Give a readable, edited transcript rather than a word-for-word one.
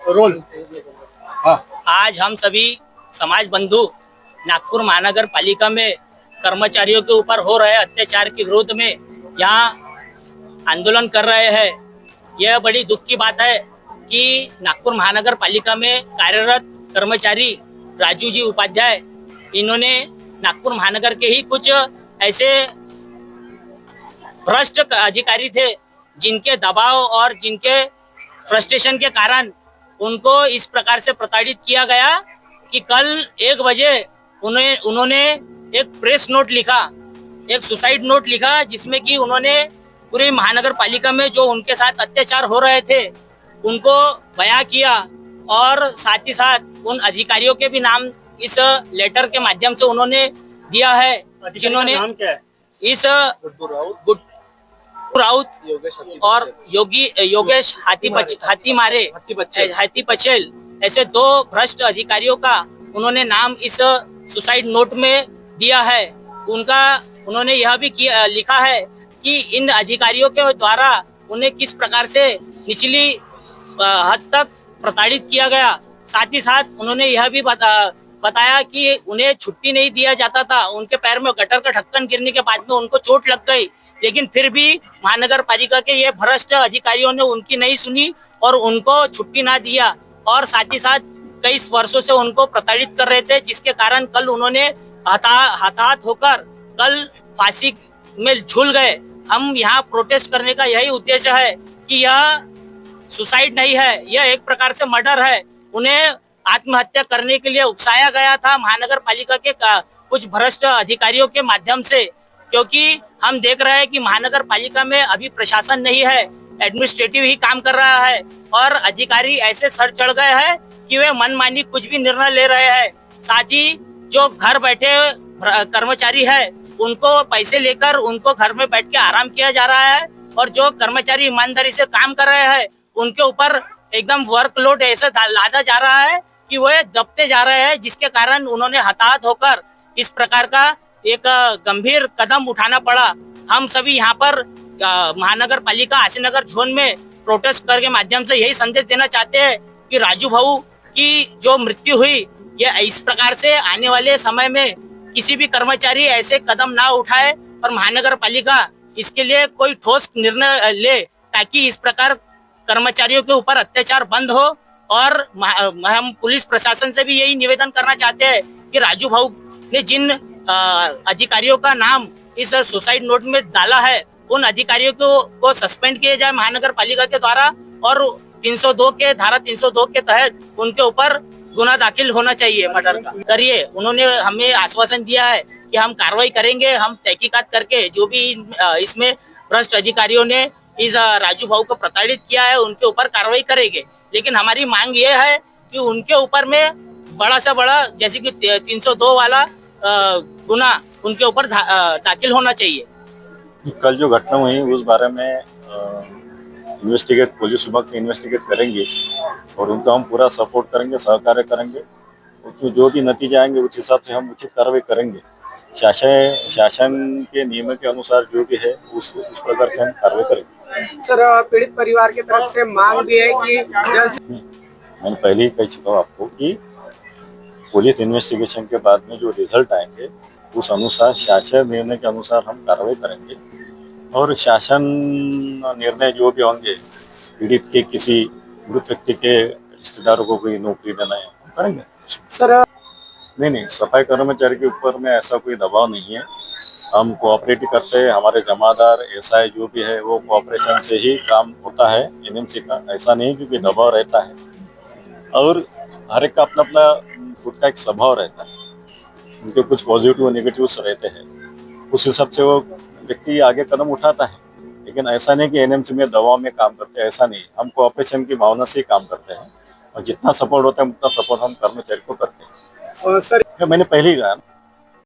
Role. हाँ। आज हम सभी समाज बंधु नागपुर महानगर पालिका में कर्मचारियों के ऊपर हो रहे अत्याचार के विरोध में यहाँ आंदोलन कर रहे हैं। यह बड़ी दुख की बात है कि नागपुर महानगर पालिका में कार्यरत कर्मचारी राजू जी उपाध्याय, इन्होंने नागपुर महानगर के ही कुछ ऐसे भ्रष्ट अधिकारी थे जिनके दबाव और जिनके फ्रस्ट्रेशन के कारण उनको इस प्रकार से प्रताड़ित किया गया कि कल 1 बजे उन्होंने एक प्रेस नोट लिखा, एक सुसाइड नोट लिखा, जिसमें कि उन्होंने पूरी महानगर पालिका में जो उनके साथ अत्याचार हो रहे थे उनको बयां किया और साथ ही साथ उन अधिकारियों के भी नाम इस लेटर के माध्यम से उन्होंने दिया है, जिन्होंने नाम क्या है? इस गुड्डू राउत और योगेश हाथी पचेल ऐसे 2 भ्रष्ट अधिकारियों का उन्होंने नाम इस सुसाइड नोट में दिया है। उन्होंने यह भी लिखा है कि इन अधिकारियों के द्वारा उन्हें किस प्रकार से निचली हद तक प्रताड़ित किया गया। साथ ही साथ उन्होंने यह भी बताया कि उन्हें छुट्टी नहीं दिया जाता था। उनके पैर में गटर का ढक्कन गिरने के बाद में उनको चोट लग गई, लेकिन फिर भी महानगर पालिका के ये भ्रष्ट अधिकारियों ने उनकी नहीं सुनी और उनको छुट्टी ना दिया और साथ ही साथ कई वर्षों से उनको प्रताड़ित कर रहे थे, जिसके कारण कल उन्होंने हताहत होकर कल फांसी में झूल गए। हम यहाँ प्रोटेस्ट करने का यही उद्देश्य है कि यह सुसाइड नहीं है, यह एक प्रकार से मर्डर है। उन्हें आत्महत्या करने के लिए उकसाया गया था महानगर पालिका के कुछ भ्रष्ट अधिकारियों के माध्यम से, क्योंकि हम देख रहे हैं कि महानगर पालिका में अभी प्रशासन नहीं है, एडमिनिस्ट्रेटिव ही काम कर रहा है और अधिकारी ऐसे सर चढ़ गए हैं कि वे मनमानी कुछ भी निर्णय ले रहे हैं। साथ ही जो घर बैठे कर्मचारी है उनको पैसे लेकर उनको घर में बैठ के आराम किया जा रहा है और जो कर्मचारी ईमानदारी से काम कर रहे हैं उनके ऊपर एकदम वर्कलोड ऐसे लादा जा रहा है कि वह दबते जा रहे हैं, जिसके कारण उन्होंने हताहत होकर इस प्रकार का एक गंभीर कदम उठाना पड़ा। हम सभी यहाँ पर महानगर पालिका आशीनगर जोन में प्रोटेस्ट कर के माध्यम से यही संदेश देना चाहते हैं कि राजू भाऊ की जो मृत्यु हुई, ये इस प्रकार से आने वाले समय में किसी भी कर्मचारी ऐसे कदम ना उठाए और महानगर पालिका इसके लिए कोई ठोस निर्णय ले, ताकि इस प्रकार कर्मचारियों के ऊपर अत्याचार बंद हो। और हम पुलिस प्रशासन से भी यही निवेदन करना चाहते हैं कि राजू भाऊ ने जिन अधिकारियों का नाम इस सुसाइड नोट में डाला है उन अधिकारियों को सस्पेंड किया जाए महानगर पालिका के द्वारा और 302 के धारा 302 के तहत उनके ऊपर गुना दाखिल होना चाहिए मर्डर का। करिए, उन्होंने हमें आश्वासन दिया है कि हम कार्रवाई करेंगे, हम तहकीकात करके जो भी इसमें भ्रष्ट अधिकारियों ने इस राजू भाऊ को प्रताड़ित किया है उनके ऊपर कार्रवाई करेंगे। लेकिन हमारी मांग ये है कि उनके ऊपर में बड़ा से बड़ा जैसे कि 302 वाला गुना उनके ऊपर दाखिल होना चाहिए। कल जो घटना हुई उस बारे में पुलिस विभाग इन्वेस्टिगेट करेंगे और उनका हम पूरा सपोर्ट करेंगे, सहकार्य करेंगे। उसमें जो भी नतीजे आएंगे उस हिसाब से हम उचित कार्रवाई करेंगे। शासन के नियम के अनुसार जो भी है उस प्रकार से हम कार्रवाई करेंगे। सर, पीड़ित परिवार की तरफ से मांग भी है कि जल्द। मैंने पहले ही कह चुका हूँ आपको कि पुलिस इन्वेस्टिगेशन के बाद में जो रिजल्ट आएंगे उस अनुसार शासन निर्णय के अनुसार हम कार्रवाई करेंगे और शासन निर्णय जो भी होंगे, पीड़ित के किसी मृत व्यक्ति के रिश्तेदारों को कोई नौकरी देना है हम करेंगे। सर, नहीं, सफाई कर्मचारी के ऊपर में ऐसा कोई दबाव नहीं है। हम कोऑपरेट करते हैं, हमारे जमादार एसआई जो भी है वो कोऑपरेशन से ही काम होता है एनएमसी का। ऐसा नहीं कि कोई दबाव रहता है और हर एक का अपना अपना खुद का एक स्वभाव रहता है, उनके कुछ पॉजिटिव और नेगेटिव्स रहते हैं, उस हिसाब से वो व्यक्ति आगे कदम उठाता है। लेकिन ऐसा नहीं कि एनएमसी में दबाव में काम करते हैं, ऐसा नहीं। हम कोऑपरेशन की भावना से काम करते हैं और जितना सपोर्ट होता है उतना सपोर्ट हम कर्मचारी को करते हैं। सर, मैंने पहले ही कहा